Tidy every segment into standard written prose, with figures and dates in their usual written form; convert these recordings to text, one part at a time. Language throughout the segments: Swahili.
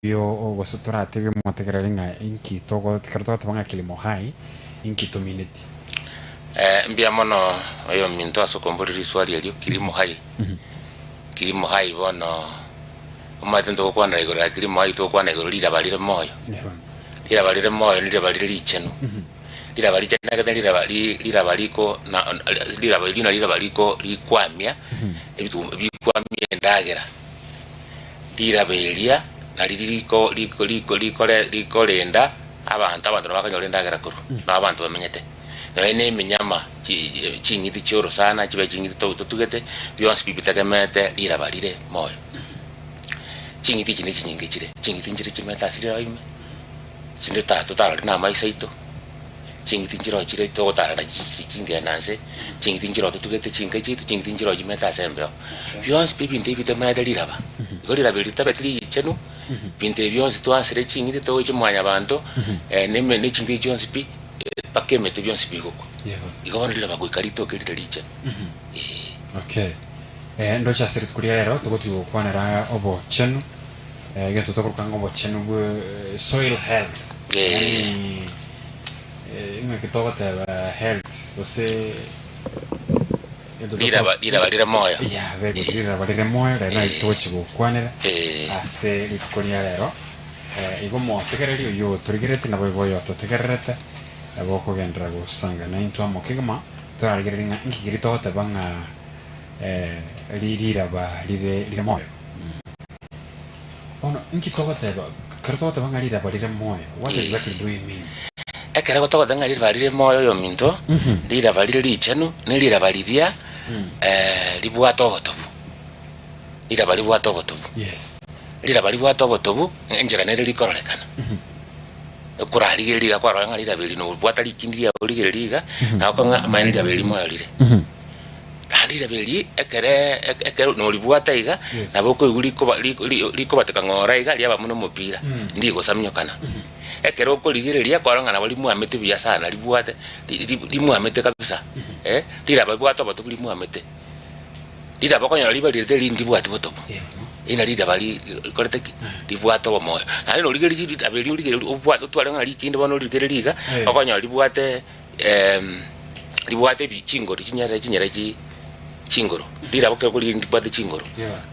yo wasatura tege motegerelinga inki togo tikarto tabanga kilimo hai inki community mbia mono ayo minto asokomboriri swali elio kilimo hai bono umatendo kwa na igora kilimo hai to kwa na igora lira balire moyo lira balire moyo lira balire lichenu lira balire na lira baliko na lira baliko likwamia ebitu bikwamia ndagera lira belia na liko lenda abantu bakanyora ndagera kuru na abantu bamenyete ene minyama chingiti choro sana chiba chingiti tugete byonse bibitagemete lira balire moyo chingiti chinyinge chire chingiti njire chimeta sire ime chinde tato tara na mai saito chingiti njiro chire to tara na chinge nanse chingiti njiro tugete chinge chitu chingiti njiro chimeta sembe byonse bibite meta lira ba lira belita betli chenu binte byonse to ansere chingiti to chimwanya bantu ne chingiti byonse bi pakemete byonse bigoko igabana lira bagoikarito kelita licha okay ndo cha siri tukulia lero tugotu kwanera obo chenu gento tokukanga obo chenu soil health inga kitogote health ose lira balire moyo ya very good lira balire moyo na itochi kwanera ase litukulia lero igomo tegererio yo turigerete na boyo totegerete aboko gendra go sanga na into amokigama turagereringa ingigirito tabanga lira ba lire moyo ono inki togoteba karto tabanga lira ba lire moyo what exactly do you mean ekere goto gatanga lira ba lire moyo yo minto lira ba lire lichenu ne lira ba liria libwa togotobu lira ba libwa togotobu yes lira ba libwa togotobu enjera ne likorolekana kurari liga kwa ranga lira beli no bwata likindiria oligere liga na ko amaini lira beli moyo lire lira beli ekere no libwata iga na boko iguri liko bateka ngora iga liaba muno mupira ndigo samnyokana ekere ko ligereria kwa ranga na bali muamete bya sana libwate limuamete kabisa lira babwata batu limuamete lira bakonya liba lire lindi bwate botopo ina lira bali koreteki libwato bomoyo nani no ligeri lira beli ligeri obwato twale ngali kinde bono ligeri liga bakonya libwate libwate bichingoro chinyara chingoro lira bokero kuli libwate chingoro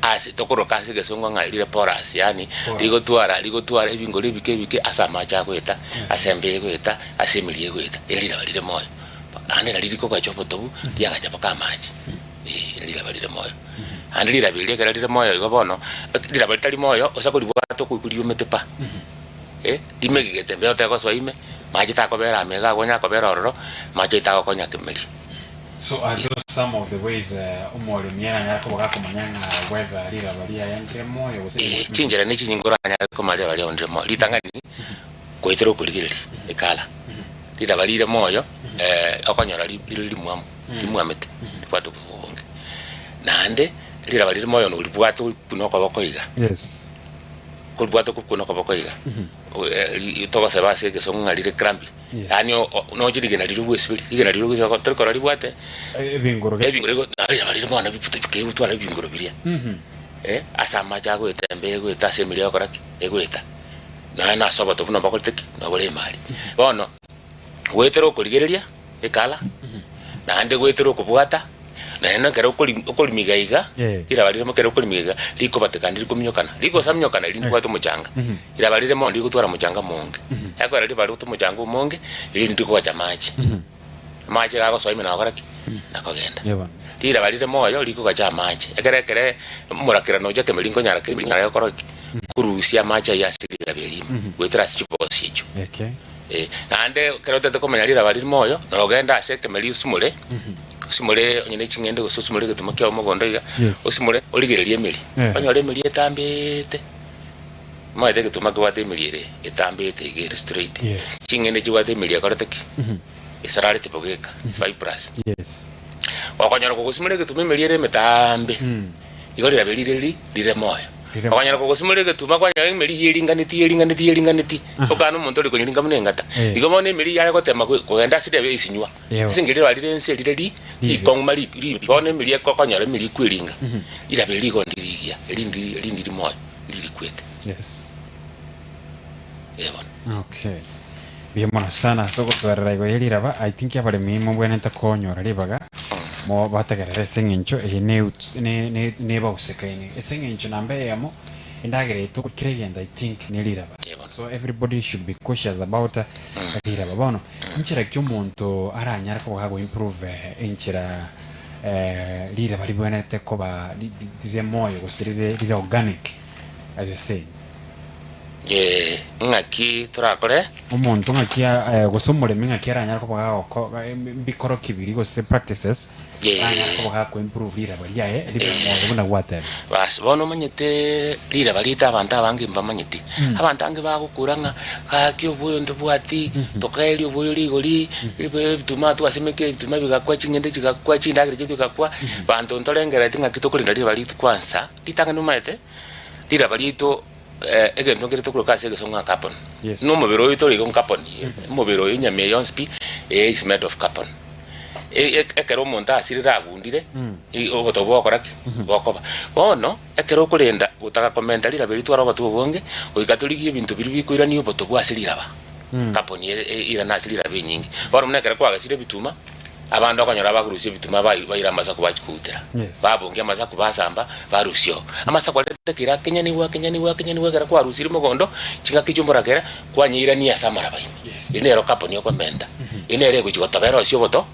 ase tokoro kase gesonga ngali lira poras yani ligo twara ibingoro bike asama cha kweta asembe kweta asemilie kweta lira bali moyo ane lira ko gacho botobu yaga chapa kamaji lira bali moyo andira beli kera lira moyo igobono lira bali tali moyo osako libwato kukuri umetepa dimegete mbe otako soime maji tako bera mega gonya ko bera ororo maji tako konya kemeli so are those some of the ways umole miera nyako baka manyanga whether lira bali ya ndire moyo chinjera ni chinyingora nyako mali bali ya ndire moyo litangani koitero kuligiri ekala lira bali lira moyo akonyora limuamu limuamete libwato kubonge nande lira balire moyo no libwato kunoko bakoiga yes ko libwato kunoko bakoiga itoba sebase ke songa lire crampi yani no jiri gena liru wesibili igena liru ko tokora libwate ebingoro ari balire mwana bipute ke utwara bingoro biria asama chago etembe go etasemili akoraki egweta na soba to no bakolteki no bole mali bono wetero kuligereria ekala na ande wetero kubwata na ena kero okolimigaiga ira balire mo kero okolimiga liko batekandi liko minyokana liko samnyokana lindi kwato muchanga ira balire mo liko twara muchanga monge yako ira balire to muchanga monge ili ndiko kwa chamaji maji gago soime na akoraki na kogenda ira balire mo yo liko kwa chamaji ekere murakira no jake melingo nyara kiringa yo koroki kurusia maji ya sirira belimo wetra sipo sicho na ande kero tete komenya ira balire mo yo no genda aseke meli usumule osimole onyene chingende gusumule gitumakya omogondo iga osimole oligererie meli banyore meli etambete maite gitumaka wate meli etambete igere straight chingende chiwate meli akarateki isarare tipogeka 5+ yes wakanyora kugusimule gitume meli metambe igori abelireri lire moyo wakanyora kugusimule gituma kwanya meli yelinganiti okano muntu liko nyiringa munengata igomone meli yale gotema kugenda sire isinywa singire walire nselireri ikongmali bone meli kwanyora meli kwiringa ira beli gondirigia elindi moyo lili kwete yes Okay. Bien mono sana so gutwarira igo yeliraba I think yabare mimo bwenenta konyora ribaga mo batagerere sengencho ne bausekaini esengencho nambe yamo indagere to kiregenda I think neliraba so everybody should be cautious about liraba bono nchira ky'omuntu aranyara ko hago improve enchira liraba libwenete ko ba dire moyo gusirire lire organic as you say ngaki turakore umuntu ngakia gusomore ngaki aranyara ko bagako bikoro kibiri go se practices aranyara ko bagako improve lira bali yae libe mo buna water bas bono manyete lira bali ta banta bangi mbamanyiti abantu ange bagukuranga kakyo boyo ndobwati tokeli boyo ligoli libe bituma twasemeke bituma bigakwa chingende chigakwa chindagire chitu gakwa bantu ntolengera tinga kitokulinda lira bali kwanza litanga numaete lira bali to egento ngere tokuro kase gesonga carbon no mobero ito ligo carbon mobero inyame yonspi is made of carbon ekero monta asirira agundire ogotobo koraki bokoba bono ekero kulenda utaka komenta lira beri twara batu bonge oikatoliki bintu biri bikoirani obotobo asirira ba carbon ira nasirira binyingi boro mnekere kwa gasire bituma abantu akanyora bagurusie bituma bayira amasaku bakikutira babonge amasaku basamba barusio amasaku atekira kenyani wa gara kwa rusiri mogondo chinga kijumbura kera kwanyira ni asamara bayi inero kapo niyo komenda inere kujigotobera osio boto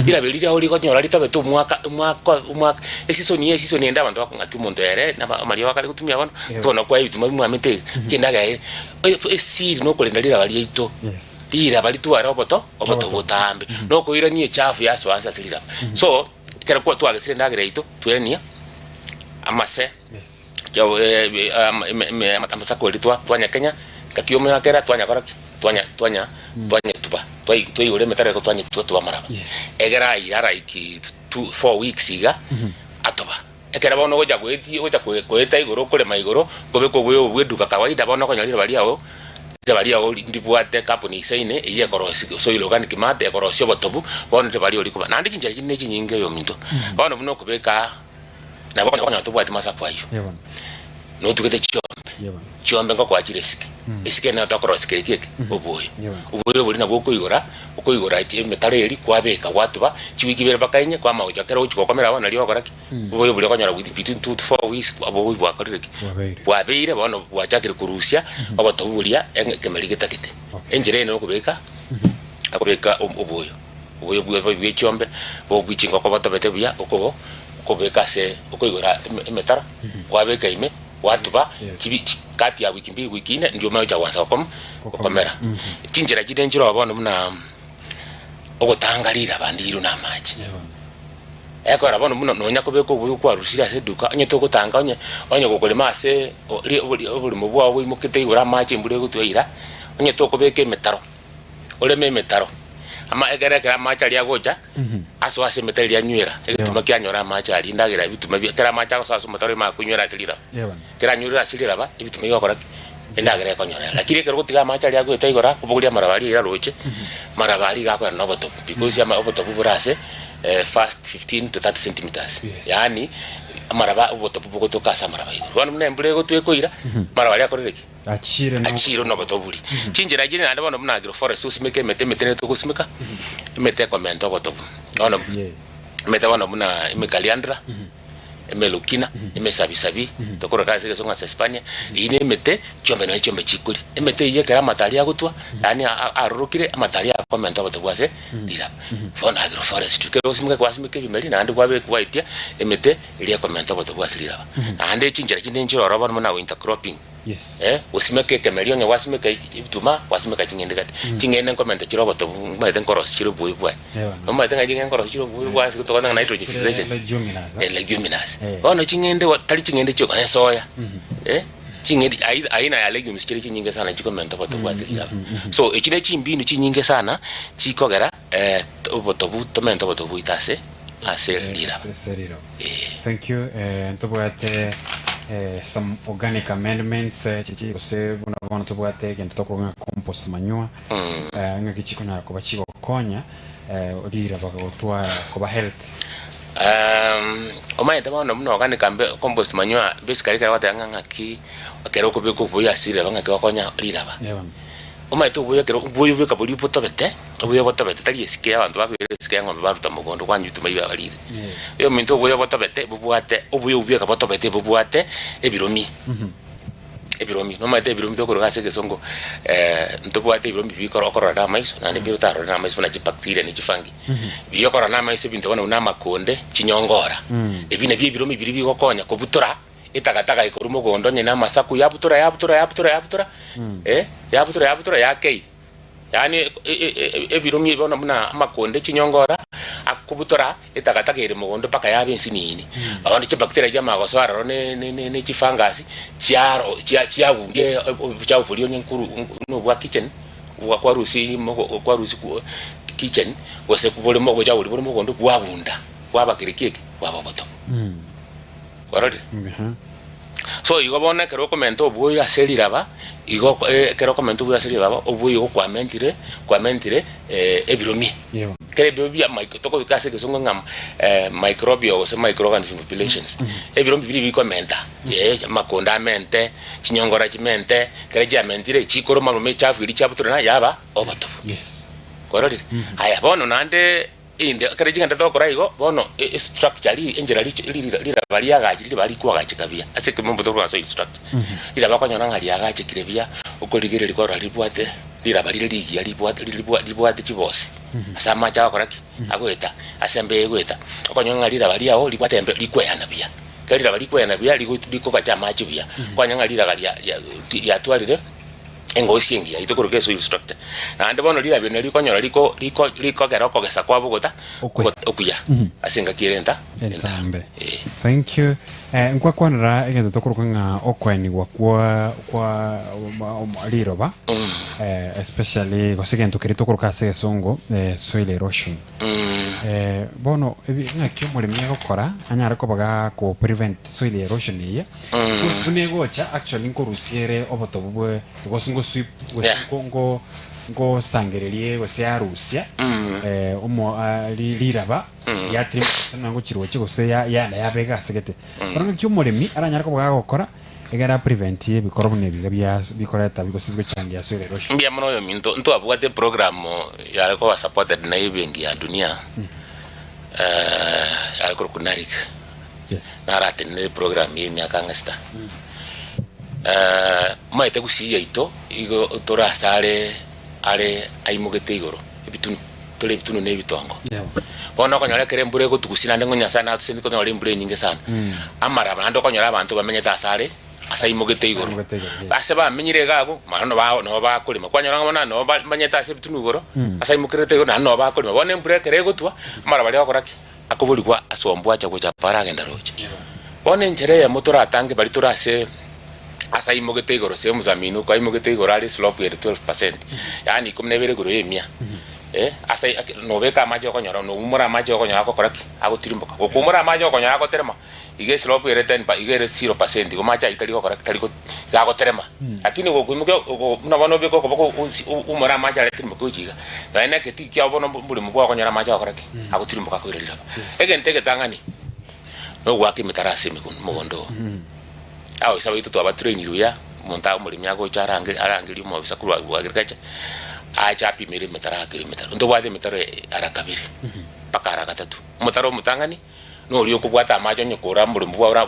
ila belira oli konyora litobe tu mwaka esisoni enda abantu akangaki umuntu ere na mali wakali kutumia bano kono kwa bituma bimwamete kindaga esiri no kolenda lira bali ito lira bali tu ara oboto botambe no koira ni chafu yaso ansa silira so kera kwa tu agesire ndagira ito tuenia amase yo amasa ko litwa twanya Kenya kakiomera kera twanya koraki twanya tuba twai ule metare ko twanya tuba maraba egera irara iki 4 weeks iga atoba ekera bono goja kweta igoro kole maigoro kobe ko bweduka kawaida bono ko nyalira bali awo ndibwate kapuni isaine iye korosi so organic mate korosi botobu bono te bali oli kuba nandi chinjira chinne chinyinge yo minto bono buno kubeka na bono ko nyatobwate masa kwayo no tukete chombe ngo kwa jiresike esike na tokoro sikeke oboye buli na gokoigora metare eri kwabeka watuba chiwigibere bakainye kwa mawo jakera uchiko komera bana liyo koraki oboye buli konyara with between 2 to 4 weeks aboye bwakorereki wabeire bano wajakire kurusia abotobulia kemerigeta kite enjire no kubeka akobeka oboye bwe chombe bo bwichingo ko batobete buya okobo kobeka se okoigora metara kwabeka ime watuba kati ya wiki mbili wiki ine ndio majo wansa komera tinjira jidenjiro abono muna ogotangalira bandiru na maji eko arabono muno nonya kobeko buyu kwa rusira seduka onye to gotanga onye gokolema ase obuli mubwa bwo imukete ura maji mbule gutwira onye to kobeke metaro oleme metaro ama egere kera maji ali agoja aso ase metali ya nywera egituma kyanyora maji ali ndagira bituma kera maji aso aso metaro ma kunywera atilira kera nywera asilira ba bituma yokora endagira konyora lakini kero gutiga maji ali agweta igora kubugulia marabali ira roche marabali gakwa no boto because ya boto burase fast 15 to 30 centimeters yani maraba boto bugoto kasa maraba wana mna mbule gotwe koira marabali akorereki achiro no botobuli chinjira jine ande bono mna agroforest usimeke mete to kusimeka mete komento botobu ono mete bono mna imekaliandra emelukina emesabisabi tokoro kazi kesonga sa Espanya ine mete chombe no chombe chikuli emete iye kera matali agutwa yani arurukire matali akomento botobu ase dira fona agroforest kero usimeke kwasimeke bimeli na ande kwabe kwaitia emete ile komento botobu ase dira ande chinjira jine njoro roba mna winter cropping usimeke kemelio nya wasimeke bituma wasimeka chingende kati chingende komenta chiro boto maite nkoros chiro buyi bwa no maite ngajinge nkoros chiro buyi bwa kutokana na nitrogen fixation leguminous ono chingende tali chingende chyo soya chingende aina ya legumes chiri chinyinge sana chikomenta boto bwa zira so echine chimbinu chinyinge sana chikogera boto bu tomento boto bu itase ase lira thank you ntobwate some organic amendments chichi kose buna tubwate kento tokronga compost manure nga kichiko nyara ko bachigo konya odira bakagotwa ko ba health omaite bono muno organic compost manure basically kera watanga ki kero ko beko boya sire banga ke wakonya liraba omaite boya kero boya beka boli potobete boya potobete tali esike abantu babesike ngombe baruta mugondo kwanyu tumaiba balire yo minto boya potobete bubuate obuya ubeka potobete bubuate ebiromi ebiromi no maite ebiromi to koro gase kesongo ntobuate ebiromi bikoro okoro na maiso na ne bibutaro na maiso na bacteria ni chifangi biyo koro na maiso bintu bona una makonde chinyongora ebine bibiromi biri bigokonya kobutura itagataga ikoru mugondo nyina masaku yabutura yabutura yakei yani ebiromi bona muna makonde chinyongora akubutura itagataga ire mugondo paka yabensi nini abandi che bacteria jama goswara ne chifangasi chiaro chiawunge chiawulio nyenkuru no bwa kitchen bwa kwarusi kitchen wase kubole mo bwa bole mugondo bwabunda bwabakirikeke bwababoto warari so igo bona kero komento obwo yaseliraba igo kero komento obwo yaseliraba obwo igo kwamentire ebiromi kere bibia toko kase kesongo ngam microbial or microorganism populations ebiromi biri bikomenta makonda mente chinyongora chimente kere jamentire chikoro malume chafiri chabutura yaba obato yes korori aya bono nande inde kare jinga ndakora igo bono structure enjera lira bali agaji bali kwa gachikabia aseke mombo to kwa so structure lira bakonyona ngali agaji kirebia ukoligere likora libwate lira bali ligi libwate chibosi asama cha koraki agweta asembe egweta okonyonga lira bali aho libwate embe likweyana bia kalira bali kweyana bia liko kacha machi bia kwanyanga lira gali ya twalire engoisingi ya itokoro keso instructor na ande bono lira bene likonyora liko geroko gesa kwa bugota okuya asinga kirenta entambe thank you nkwakwonera egendo tokoro nga okweni kwa liroba especially gosigento kirito koroka songo soil erosion bono ngakyo mulimi gukora anyara ko baga ko prevent soil erosion ye usune gocha actually nkorusiere obotobwe gosingo sweep go sangererie go sia Rusia liraba ya trim nango chiro chigose ya na yabega segete bano kyo mulimi aranyara ko baga gukora egara prevent ye bikoro bune bigabya bikoreta bigosizwe changia soil erosion mbia mono yo minto nto abwate program ya ko supported na ibengi ya dunia ya ko kunarik yes narate ne program ye myaka ngasta maite kusiya ito igo tora sare ale aimugete igoro ebitunu tole bitunu ne bitongo bona konyala kere mbure ko tukusina ndengonya sana tusindi ko nyala mbure nyinge sana amara bando konyala abantu bamenye tasare asaimugete igoro baseba menyire gago mano no ba kulima kwanyala ngona no bamenye tase bitunu igoro asaimukirete igoro no ba kulima bona mbure kere gotwa amara bali akoraki akobuli kwa asombwa cha kucha para agenda roche bona njere ya motora atange bali turase asa imogete igoro se muzaminu kwa imogete igoro ali slope ya 12% yani kumnebere goro yemia asa no beka majo konyora no umura majo konyora ko koraki agotirimboka okumura majo konyora ko terema ige slope ya 10 pa ige 0% ko macha itali ko koraki tali ko gago terema lakini go kumuke na bano beko ko umura majo ale tirimboka ujiga na ene ke tikya bono mbuli mugwa konyora majo koraki agotirimboka ko irira egentege tangani no gwake mitarase mikun mugondo aho isabe itu aba trainer ya monta mulimi yako arangiri mu bisakuru wa agriculture acha pimire metara kilometer ndo bade metara arakabiri paka arakatatu mutaro mutangani no liyo kubwata amajo nyokora mulimi bwa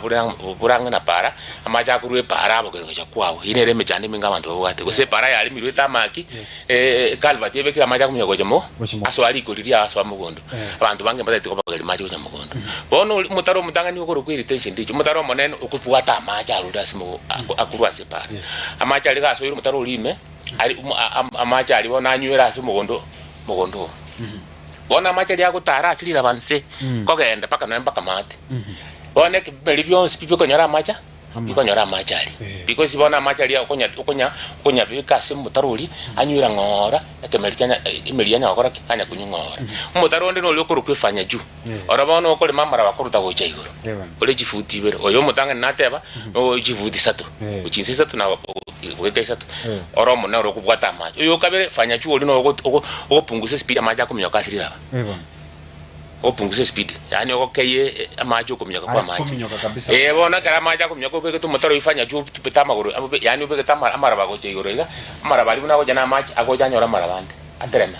buranga na para amaja kurwe para abo kwenye kwawo inere mechane minga abantu bwate gose para yali mirwe tamaki kalva tebe kila amaja kumya gojemo aso ali koliria aso amugondo abantu bange mbate ko bagali majo nyamugondo bono mutaro mutangani ukoro ku retention ndicho mutaro monene ukubwata amaja aruda simo akurwa separa amaja ali gaso yiri mutaro lime ali amaja ali bona anywera asimo mugondo bona machali yako tara asili la banse ko genda paka no mpaka mate bona ke belibyo sipipo konyora macha bikonyora machali because bona machali yako konya bika simu taruli anyura ngora ekemelikanya imelianya akora kanya kunyungora mutaronde no lokoro kwefanya ju ora bona okole mamara bakuruta go chaigoro ole chifuti bero oyo mutanga nateba no chifuti sato uchinse sato na weka sato ora mona ro kubwata macho oyo kabere fanya ju oli no ogopunguza speed amaja kumyoka asili laba opunguze speed yani okeye amaji okumyoka kwa maji kuminyoka kabisa bona kara maji akumyoka ubeke tu motoro ifanya juu tupeta maguru yani ubeke tama amaraba goje igoro iga amaraba ari nago jana maji agoja nyora marabande atereme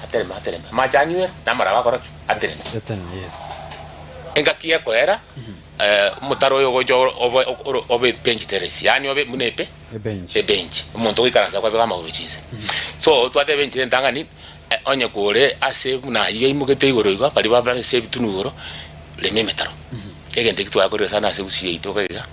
maji anywe na maraba koroki atereme yes engakia koera motaro yo gojo obe bench terrace yani obe munepe bench umuntu ikaraza kwa bega maguru chize so twate bench ndangani onye kore ase muna yiye imugete igoro igwa bali baba se bitunugoro le memetaro egende kitwa akore sana ase usiye itokega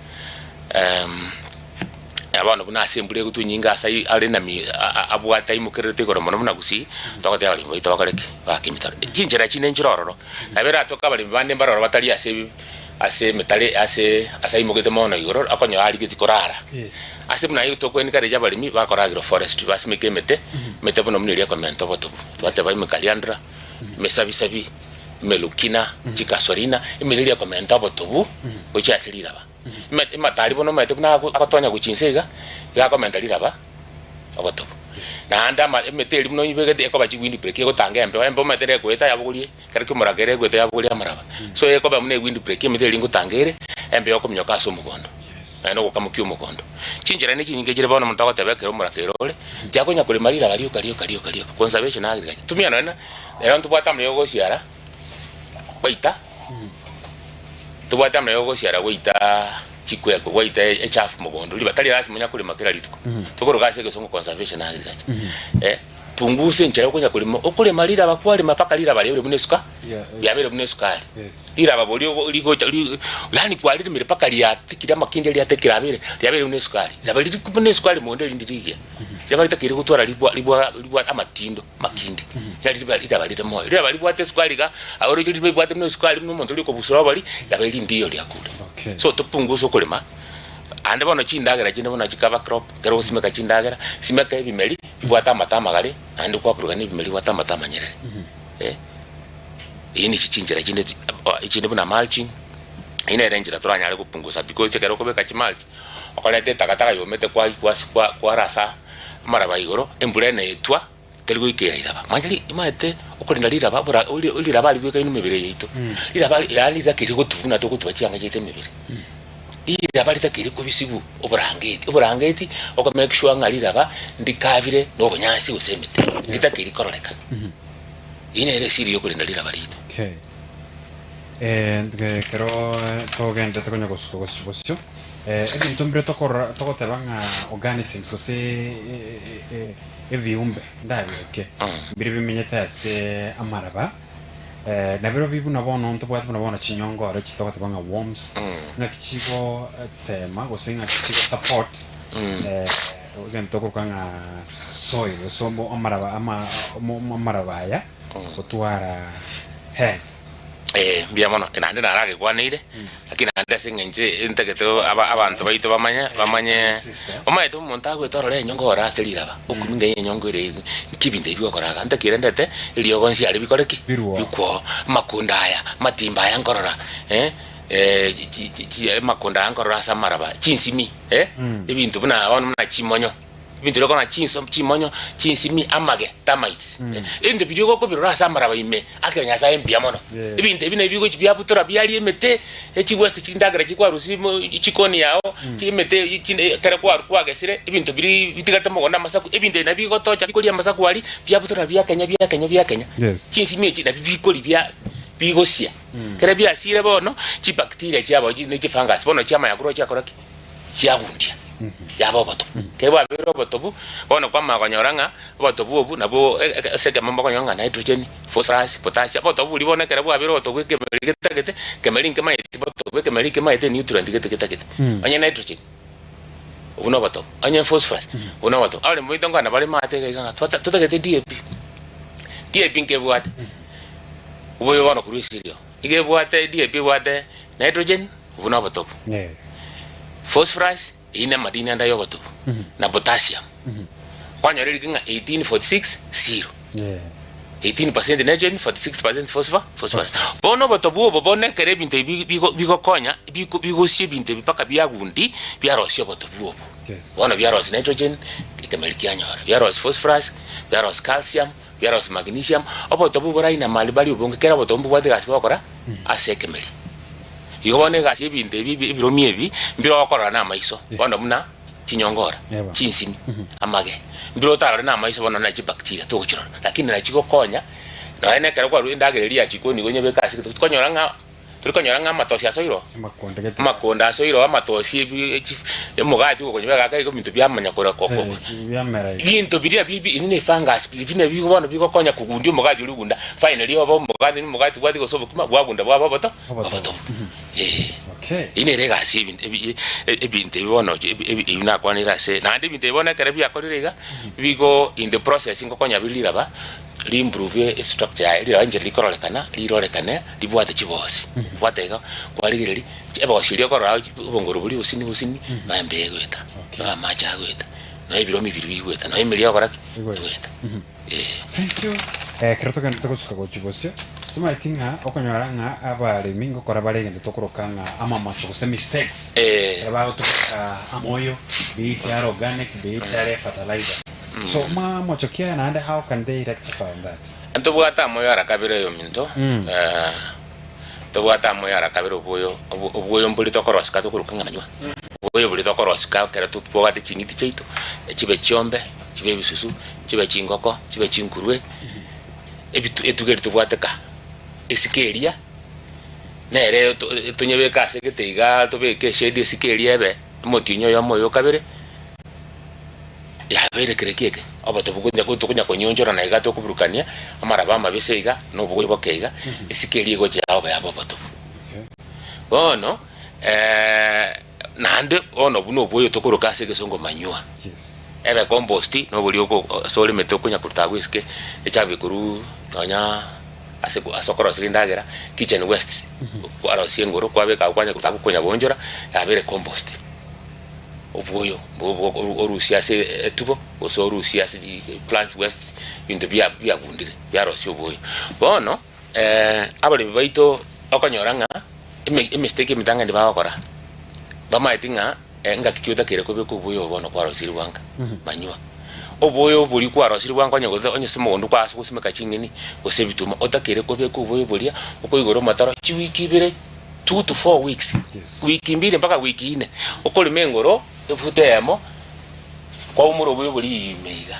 abana buna ase mbure gutunyinga asai ari na mi abwata imukerete igoro mono muna gusi tokote ali moito bakareke bakimitaro jinjera chine njirororo nabera toka bali bande mbaroro batali ase metale ase imugete mono igoro akonyo ari gitikorara yes ase muna yuto kweni kare jabali mi bakora agroforestry basimeke mete bono mniria komento boto twate bai mekaliandra mesabisabi melukina chikasorina imiliria komento boto uchi asilira ba matari bono mete buna akotonya guchinsega ya komento lira ba boto na anda meteli muno ibegete eko bachi windi break eko tanga embo metere kweta yabugulie kare kumuragere kweta yabugulie amaraba so eko ba mune windi break meteli ngo tangere embe yoko mnyoka aso mugondo eno gukamukyo mugondo chinjira ni chinyinge jire bono muntu akotebekero murakerole jakonya kule marira galio conservation agriculture tumia nana era ntubwata mle yogo siara waita tubwata mle yogo siara waita chikweko waita echafu mugondo libatali rasi munya kule makira lituko tukoro gase ke songo conservation agriculture punguse nchera kunya kulimo okule malira bakwali mapaka lira bali bure munesuka yabere munesuka lira babolio ligo yani kwali mire paka lya tikira makinde lya tekira bere yabere munesuka yabere munesuka monde lindirige yabere takiri gutwara libwa amatindo makinde yali lira bali mo lira bali bwate skwaliga ahoro lira bwate munesuka no muntu liko busura bali yabere ndiyo lya kule so tupunguse okulema ande bono chindagera chinde bono chikaba crop kero simeka chindagera simeka ebimeli bwata matama gale ande kwa kurugani ebimeli bwata matama nyerere ini chichinjira chinde bono mulching ine renjira turanyale kupunguza because kero kobeka chimulch okolete takataka yomete kwa rasa maraba igoro embure na etwa tergo ikera iraba manjali imate okolinda liraba bora uliraba libweka inu mebere yito liraba yani zakiri gutuna to kutubachanga jete mebere ira bali takiri kubisibu oburangeti oko make sure ngalira ba ndikavire no bunyasi usemete nditakiri koroleka ine ere siri yo kulinda lira bali okay kero to gente to konyo kosio ebintu mbere tokotebanga organisms ose eviumbe ndabi okay biri bimenyeta se amaraba na biro bibu na bono ntubwate na bono chinyongore chitokate banga worms na kichigo tema gosinga kichigo support ugentoko kanga soil somo amaraba ya otwara he bia mono nande narage kwanire lakini ande singenje integeto abantu baito bamanye omaite umuntu agwetorore nyongora aseliraba okuminga nyongore kibinde byo koraga ante kirendete iliyo gonsi ali bikoreki bikwo makunda aya matimba aya ngorora makunda aya ngorora samaraba chinsimi ibintu buna abantu muna chimonyo ibintu lokona chimonyo chinsimi amage termites ende bidiyo ko birora samaraba ime akenya sa embia mono ibintu bina bigo chibya butora byali emete echiwese chindagara chikwa rusimo chikoni yao chimete kare kwa gesire ibintu biri bitigata mugonda masaku ibintu na bigo tocha bikoli amasaku wali bya butora bya Kenya chinsimi chi na bikoli bya bigosia kare bya sire bono chi bacteria chabo ni chi fungus bono chama yakuro chakoraki chiagundia yabo bato keba bero bato bu bona kwa makonyoranga bato bu obu nabo seke mambo konyonga nitrogen phosphorus potassium bato bu libona kera bu bero bato ke melikete ke melinke mai bato ke melike mai te nutrient kete anya nitrogen uno bato anya phosphorus uno bato ale mo itonga na bale mate ke ganga tota kete DAP ke buate ubo bona kurisirio ige buate DAP buate nitrogen uno bato phosphorus ina madini anda yogoto na potassium kwanya reli kinga 1846 0 18% nitrogen 46% phosphorus bono botobu bobone kere binte bigo konya bigo sie binte bipaka byagundi byarosyo botobu bono byaros nitrogen kemeliki anyora byaros phosphorus byaros calcium biaros magnesium obotobu bora ina mali bali ubonge kera botombu bwate gasi bakora asekemeri yone gasi ebinte biromi ebi mbiro okora na maiso bono muna chinyongora chinsimi amage mbiro tarare na maiso bono na bacteria to gochiro lakini na chiko konya na ene kera kwa ndagereria chiko ni gonye bekasi tukonyora nga matosi asoiro makonda asoiro amatosi mugati uko nyega kai bintu byamanya kora koko bintu biria bibi ni fungus bine bigo biko konya kugundi mugati uri gunda finally obo mugati bwati gosobo kuma bwagunda bwabato okay ine rega si ebinte bibono ina kwanira se na ndi binte bibona kare byakorerega bigo in the process ngokonya bilira ba improve structure iri anje likorolekana lirorekane libwate chibosi bwatega kwarigireri ebo shirio korora ubongoro buri usini mayembe gweta na macha gweta na ibiro mibiri gweta na emilio koraki gweta thank you kreto kan tukosuka go chibosi tumaitinga okonyora nga abale mingo kora balegende tokorokanga ama macho se mistakes eba to amoyo be it organic be it fertilizer. So mochokia and how can they rectify that? Anto buata moyo arakabire yo minto. To buata moyo arakabire oboyo mbuli tokoroska to kurukanga nanywa. Oboyo buli tokoroska kera tu bwate chingiti cheito. Chibe chiombe, chibe bisusu, chibe chingoko, chibe chinkurwe. Ebitu etugeri to bwateka. Esikeria. Nere tonyebe kase keteiga to beke shedi esikeria ebe. Motinyo yo moyo kabire. Ya bere kerekeke abato bukunya konyonjora na igato kuburukania amara bama beseiga no bugwe bokeiga isikeri go jao ba abato bono nande ono buno boyo tokuruka sege songo manyua ebe composti no buli oko sole metokunya kurtagwiske echabe kuru nonya asokoro silindagera kitchen west kwa rosiengoro kwa beka kwanya kutakunya bonjora ya bere compost oboyo orusia se etubo oso orusia se plant west into bia gundire bia rosio boyo bono abale baito okonyoranga mistake mitanga ndi bakora bamaitinga ngakikyuta kire ko beko boyo bono kwa rosiri wanka manywa oboyo buli kwa rosiri wanka onye simo ndu kwa asu simeka chingini osebituma otakire ko beko boyo bolia okoigoro mataro chiwiki bire 2 to 4 weeks wiki mbili mpaka wiki 4 okoli mengoro efutemo kwa umuro boyo buli meiga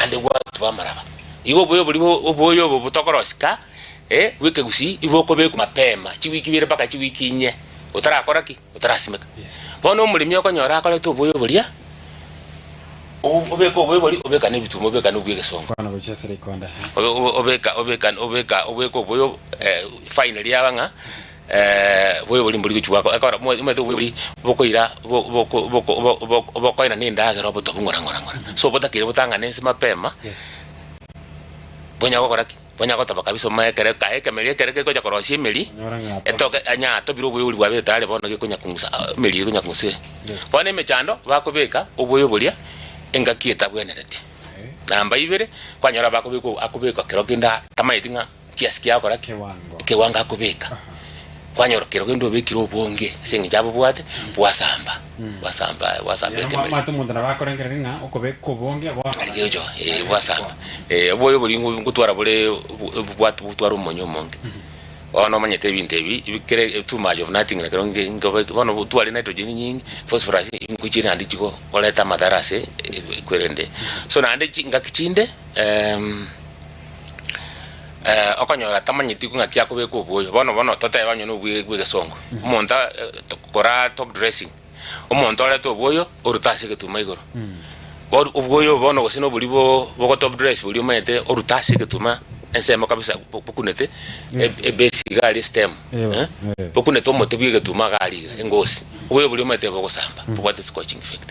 ande watu bamaraba igo boyo butokoroska wike gusi iboko beku mapema chiwiki bire mpaka chiwiki 4 utarakora ki utarasimeka bono umulimi okonyora akole to boyo bulia obeko boyo buli obeka ne bitumo obeka no bwege songo bana bochesere konda obeko boyo finally yabanga boyo buli mbuli kuchwako akora mweto buli bokoira bokoira nindaga roboto bungora so botakire botangane se mapema bonya gokora ki bonya gotaba kabisa maekere kaeke meli kere ko jakorosie meli etoke anya to biro boyo buli wabe tale bono gikunya kungusa meli kunya kunguse bone mechando bakobeka oboyo bulia engakieta bwenereti namba ibere kwanyora bakobeka kero kinda tamaitinga kiasi kya kora kiwanga akobeka kwanyoro kero kendo bekiro bonge singi jabo bwate bwasamba kemeli matu mundana bakorengeringa okobeko bonge aligejo bwasamba boyo buli ngutwara bule bwatu butwara umonyo monge ono manyete bintebi ibikere too much of nothing kero ngobe bono butwara nitrogen nyingi phosphorus inkuchira ndiko koleta madarase kwerende so na ande ngakichinde okonyora tamanyiti kunga kya kobeko boyo bono tota banyo no bwege songo umonta kora top dressing umonta ole to boyo orutase ketuma igoro boyo bono gosino bulibo boko top dress buli mayete orutase ketuma ensema kabisa bukunete base gali stem bukunete omote bwege ketuma gali engosi boyo buli mayete boko samba bwate scorching effect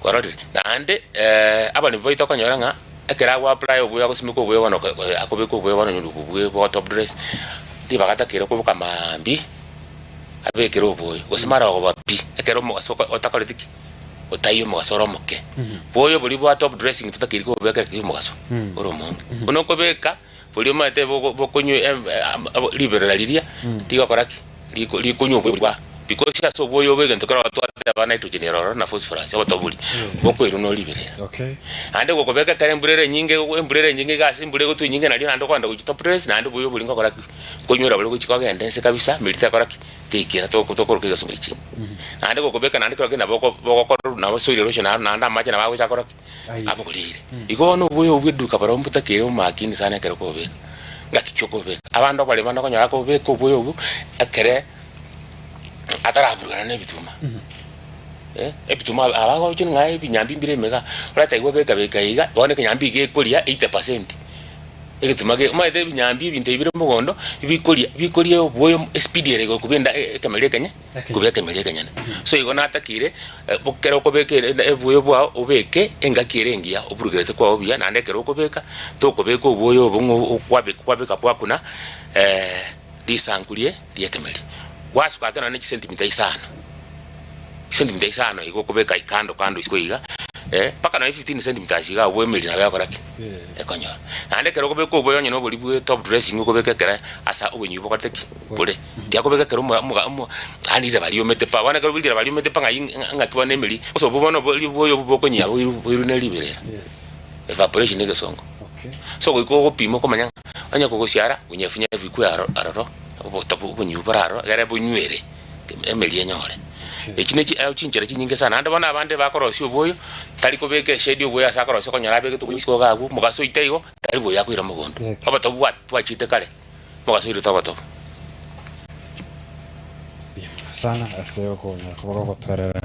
kwarori na ande abali boyo tokonyora nga ekera wa apply obuya kusimiko obuya bono akobeko obuya bono nyurubu obuya bo top dress ti bagata kero ko kamambi abekero obuya gosimara oba pi ekero mo asoko otakoletiki otayo mo gasoro moke boyo buli bo top dressing tutakiri ko beka ki mo gaso oromonge uno ko beka buli mate bokonyu liberaliria ti gakoraki likonyu bwa because ya so boyo bege ntokora watu aba nitrogen eroro na phosphorus abatobuli boko iruno libere okay ande gokobeka kare mburere nyinge gasi mbure gotu nyinge nali nando kwanda kuchita press na ande boyo bulinga kora konyura bule kuchika gendense kabisa milita kora tikira to kutokoro kiga sumichi ande gokobeka nandi kora kina boko na soil erosion na anda maji na bago chakora abo kulire igono boyo bweduka bara mbutakire umakini sana kare ko beka ngakichoko beka abando bale bando konyara ko beka boyo bu akere ataraburana nebituma ebituma abago cyo ngai binyambi mbire mega urata igwe beka iga bone kenyambi ge kolia 80% egitumage maite binyambi binte ibire mugondo bikolia boyo speed erego kubenda kamelekanya kubeka kamelekanya so igona atakire bokero kobekere boyo bwa obeke engakirengia oburugirete kwa obia na ndekero kobeka to kobeka boyo bungu kwabeka kwakuna lisankulie liekemeli wasu kwa tena ni centimeter isano iko kubeka ikando isikoiga paka na 15 cm shiga wemeli na yakora ki ekonyo ande kero kubeka oboyo nyino bolibu top dressing kubeka kera asa obenyu bokateki bole dia kubeka kero mu ani de bali omete pa wana kero bili bali omete pa ngakibwa nemeli so bobono boyo bokonya boyo ne liberera yes evaporation nege songo okay so ko pimo ko manya anya ko siara unyefunya vikwa aroro obotabu bunyu bararo gare bunywere emeli enyore ekinechi chinjera chinyinge sana ande bana abande bakorosi oboyo tali kobeke shedi oboyo asakorosi konyara beke tukunyisiko gagu mugaso iteigo tali boya kwira mugondo abatabu twachite kale mugaso ire tabato sana aseo ko nyakoro twarera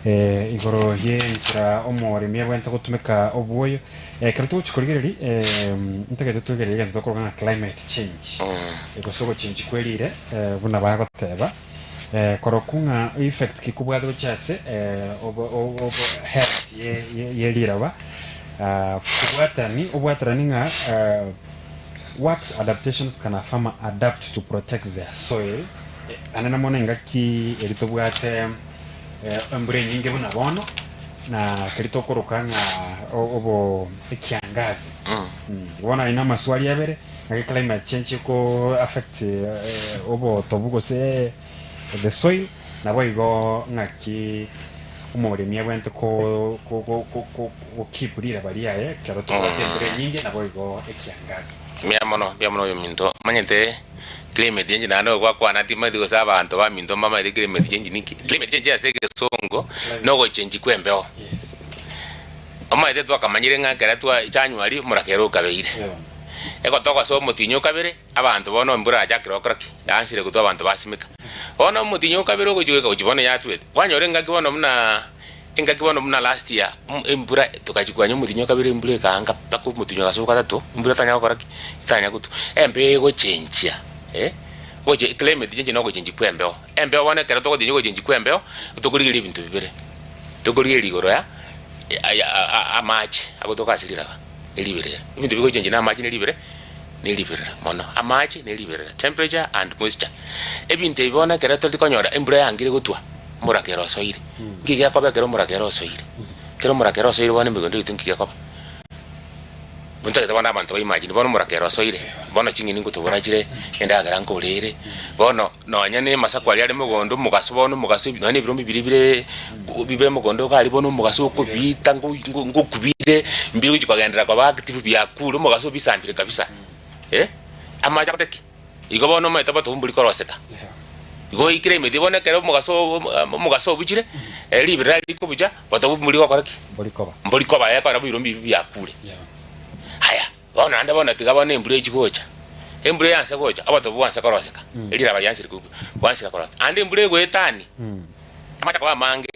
igoro yenjira omori miebwente gutumika oboyo kertu chikorigeri ntage tutugereri tukorana climate change egosoko change kwelire buna bagoteba korokunga effect kikubwado chase obo health ye liraba kubwatani nga what adaptations can a farmer adapt to protect their soil anana monenga ki eritobwate mbure nyinge buna bono na keritokorokanga obo ekiangazi bona ina maswali yabere na climate change ko affect obo tobugo se the soil na boigo ngaki umurimi yabwente ko keep lira bariya kero to mbure nyinge na boigo ekiangazi biamono yo minto manyete climate change nano kwa na tima digo saba anto ba minto mama de climate change niki climate change asege songo no go change kwembeo yes ama ite twa kamanyire ngakera twa January murakero kabeire eko tokwa so mutinyo kabere abantu bono mbura ajakiro kraki yansire gutwa abantu basimika ono mutinyo kabere go juwe ko jibona yatwe wanyore ngakibono muna last year mbura tukachikwanyo mutinyo kabere mbure kanga pako mutinyo gasoka tato mbura tanya koraki tanya gutu embe go change oje climate change no go change kwembeo embeo wana kera to go change kwembeo utokurigiri bintu bibere tokurigiri goro ya amachi agotoka asirira elibere ibintu bigo change na amachi nelibere mono amachi nelibere temperature and moisture ebintu ibona kera to tikonyora embura yangire gutwa murakero soire ngiga kwa kero murakero soire wana migondo itungiga kwa Munta tabana abantu imagine bono murakero soire bono chingini ngutubura chire enda garanko rere bono no nyane masakwali ali mugondo mugaso bono mugaso none birombi biribire bibe mugondo kali bono mugaso ko bita ngukubire mbiri kuchikwagandira kwa active byakulu mugaso bisambire kabisa amaja kuteki igo bono maita bato mbuli koroseka igo ikire medi bono kero mugaso buchire libira liko buja bato mbuli kwa koraki mbuli koba ya para birombi byakule haya bona anda bona tigabone embure chikocha embure yanse kocha abato bwansa koroseka elira bayansire ku bwansa koroseka ande embure go etani amacha kwa mange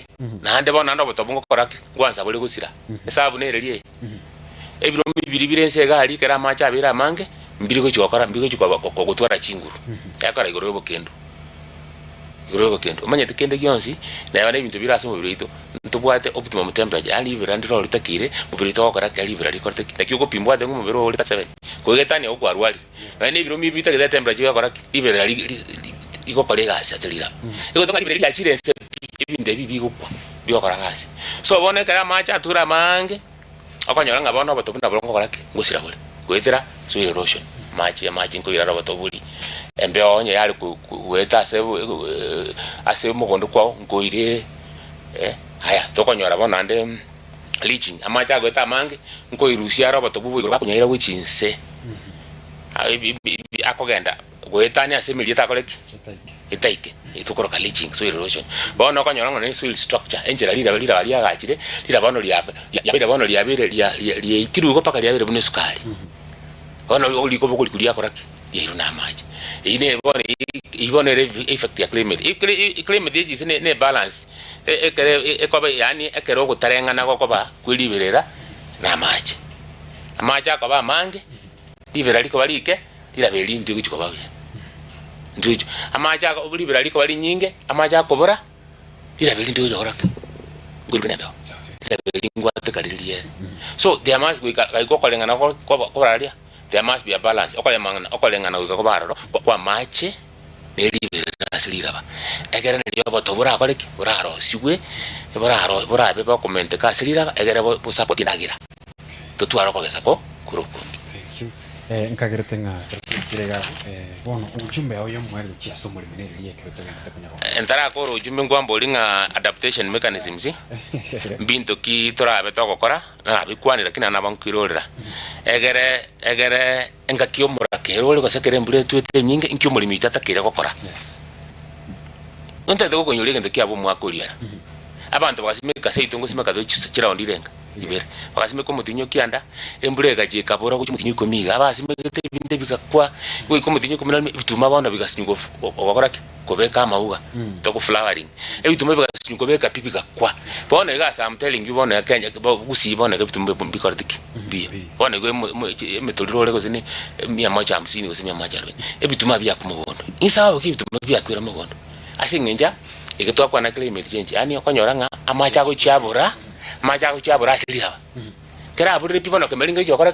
na ande bona ndo bato bungo koraki bwansa bole gusira esabu nerelie ebirombi biribire nsega ali kera amacha abira mange mbiri go chikokora mbiri go chikwa gutwara chinguru yakora igoro yobokendo umanye tikende gyonsi na yabane bintu biraso mubirito ntubwate optimum temperature ali birandiro litakire mubirito okora kali birari korte takyo pimbwa de mubiro oli 7 ko getani okwa rwali bane biro mibita ke temperature yakora ibirari iko kolega asatilira iko tonga ibirari la chire nse ibinde bibi gukwa byokora ngasi so bone kara macha tura mange akanyora ngabona batobuna bolongo korake ngusira bole gwethera soil erosion amachi nko irara batobuli embe onye yali kuweta ase mugondo kwao ngoire haya tokonyora bona ande leaching amachi agweta mange nko irusia roboto bubu bakunyaira wichinse akogenda gwetani ase milieta koleki itaike itukoroka leaching soil erosion bono konyora ngone soil structure enjera lira bali agachire lira bono liabire itirugo paka liabire bune sukari bono uliko bokuli kulia koraki yairuna amaji ine bono ibone effect ya climate ejise ne balance ekoba yani ekero gutarengana gokoba kwilibirera na amaji akoba mange libera liko balike lira beli ndi guchikoba ndijo amaja libera liko bali nyinge amaja kobora lira beli ndi guchoraka ngulibena ndo lira beli ngwate kaliliye so there must be kolengana ko ralia there must be a balance okolengana ko bararo kwa mache nelibera asilira ba egere ne yobo tobura akoleki buraro siwe burabe ba comment ka asilira egere bo support inagira totwara ko gesako kurukundi nkagerete nga kirega bono ujumbe oyo mwari chiaso muri mineri yeke togenda kunyako entara ko ujumbe ngwambo linga adaptation mechanisms binto ki torabe tokokora na bikwanira kina nabankirorera egere engakio murakero ko sekere mbure twete nyinge inkyo muri mitata kire kokora yes unta dego konyolege ndoki abo mwakolia abantu basimeka seitongo simeka do chira ondirenga ibere bakasime ko mutinyo kianda emburega je kabora ko mutinyo komiga abasime kete binde bikakwa we ko mutinyo kominal bituma bana bigasingo ogakora ko beka mauga to ko flowering bituma bigasingo beka pipi kakwa bona igasa am telling you bona Kenya gusi bona bituma bikordiki bi bona go metodrole ko sini 150 ko sini 140 bituma bya kumubondo isawa ko bituma bya kwira mubondo asingenja iketwa kwa na climate change yani okonyora nga amacha ko chabura asilira kera aburi pipo no kemelinga yokora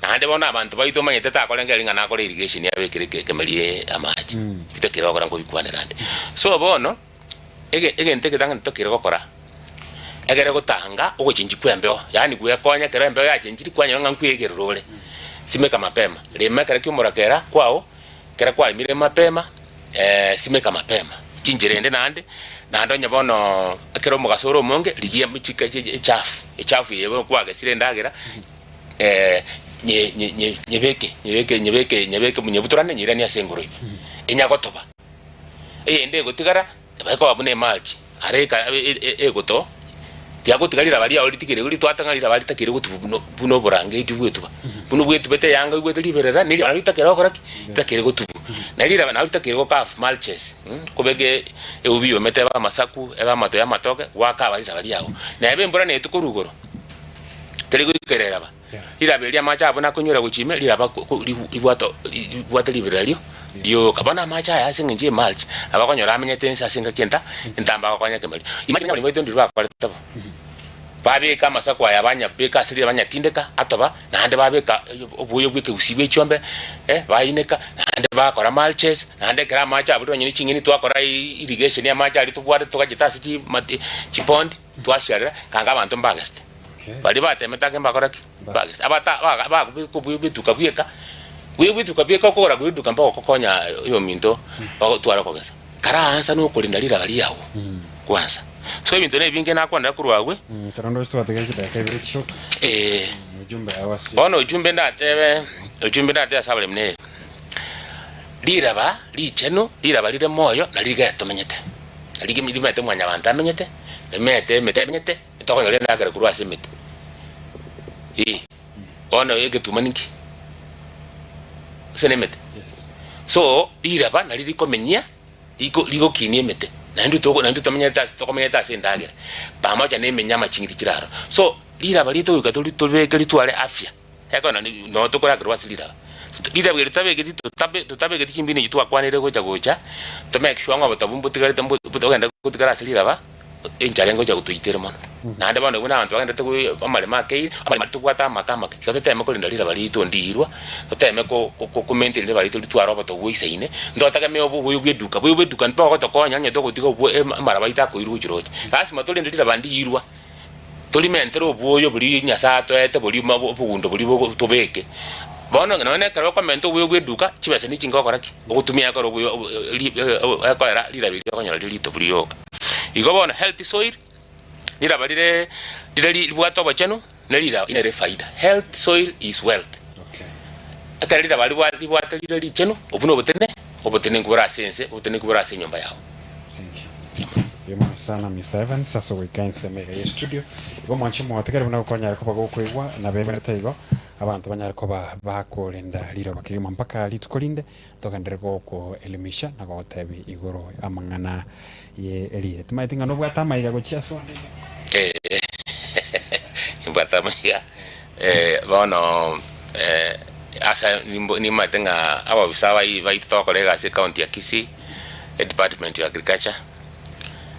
ande bona abantu baito manyete ta kolenga linga na kole irrigation yabe kireke kemelie amaji bitekera okora ngo bikwanira ande so bono ege nteke tanga ntokira gokora egere gutanga uguchinji kwembeo yani guye konya kera mbeo ya chinji kwanya nga nkwegererole simeka mapema lemeka kyumurakera kwao kera kwa mire mapema simeka mapema chinjirende nande nandonya bono akero mugasoro monge ligia michika echafu yebo kwaga sire ndagera nyebeke munyebuturane nyirani asengoro enyagotoba ende gotigara bako abune malchi areka egoto tiagotigarira bali auritikire uri twatangarira bali takire gutubuno buno borange itubwetuba buno bwetu bete yanga bwetu liberera nili aritakira okoraki takire gutubu nalira bana aritakire gokaf malches kubege eubiyo meteba masaku eba mato ya matoke waka bali bali yawo na ebe mbura ne tukurugoro terigo ikerera ba ira belia macha abona kunyura guchime lira ba ibwato liberalio yo kabana macha ya singe malch abakonyora amenyete nsa singa kenta ntamba akonya kemali imagine ngali mweto ndirwa kwaleta babe kama sakwa yabanya beka siri abanya tindeka atoba nande babeka obuyo bweke usibe chombe bayineka nande bakora malches nande kra macha abuto nyini chingini twakora irrigation ya macha ali tubwate tukajitasi chi mati chipond twashara kanga abantu mbageste bali batemeta ke mbakora ki bageste abata ba kubuyo bituka bweka wewe tukabeka kokora guduka mpaka kokonya iyo minto twara kogesa kara ansa no kulinda lira bali yawo kwanza so ibintu ne binge nakonda kurwawe tarondo sto ategeje daka ibiri chok ujumbe awasi bono ujumbe ndate asabale mne lira ba licheno lira bali de moyo na liga tomenyete aligi midimete mwanya banta menyete menyete tokonya le nakare kurwa semete bono ege tumaninki senemete so lira ba na liliko menya liko kinie mete nandu tamenyeta tokomenyeta sendagera pamoja ne menyama chingiti kiraro so lira balito ukatolibeke litwale afya yakona no tokora grwa silira lira bwere tabege tutabe chimbine yitwa kwanire gocha to make sure ngo batabumbu tigare tambu butogenda kutigara silira ba encharengo cha kutuitera mono nande bano kuna abantu bagenda tuku amale make amale tukwata makama kyote meko lindalira balito ndirwa toteme ko comment le balito litwara bato wisaine ndotaka me obu bweduka ntwa ko tokonya nyeto kutigo bwe mara baita ko iru chiroje kasi matole ndalira bandi irwa toli mentero obuyo buli nyasato ete buli mabugundo buli tobeke bono none karo comment we duka chibese ni chingo koraki ogutumia karo akoera lirabiri okonyora lirito burioka igo bono healthy soil lirabarire lirali bwato bochenu nelira inere faida. Health soil is wealth. Okay. Akarira bali bwata lirali chenu obuno obutene ngura sense obutene ngura senyomba yao. Thank you. Yemo sana Mr. Evans sasa weekend semega ye studio igo mwanchi mwategere buna ukonyara ko bagokwigwa na bebe taigo abantu banyara ko bakolinda liro bakigema mpaka litukolinde tokandere ko elimisha na ko tebi igoro amangana ye elire tumaitinga no bwata maiga go chiaso bwata maiga bono asa ni maitenga aba bisawa vai tokolega se county ya Kisii department of agriculture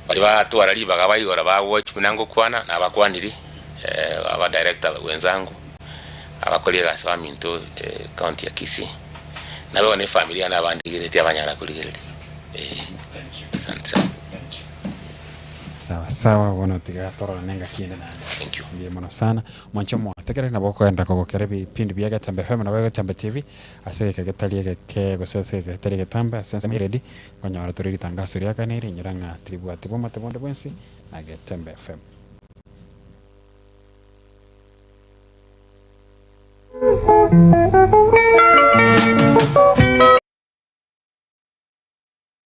bali batwara libaga bayora ba watch munango kwana na abakwaniri aba director wenzangu abakolega sawa minto county ya Kisii nabe one familia na bandigirete abanyara kuligirete asante sawa wana tiga toro nenga kiende na thank you ndiye mono sana mwancho mo tekere na boko enda ko kerebi pindi biaga tambe FM na bega tambe TV aseke ketali ke gosese ke tali tambe sense miredi kwanya wala tori tangaso ya kaniri nyiranga tribu atibo matebondo bwensi na Getembe FM.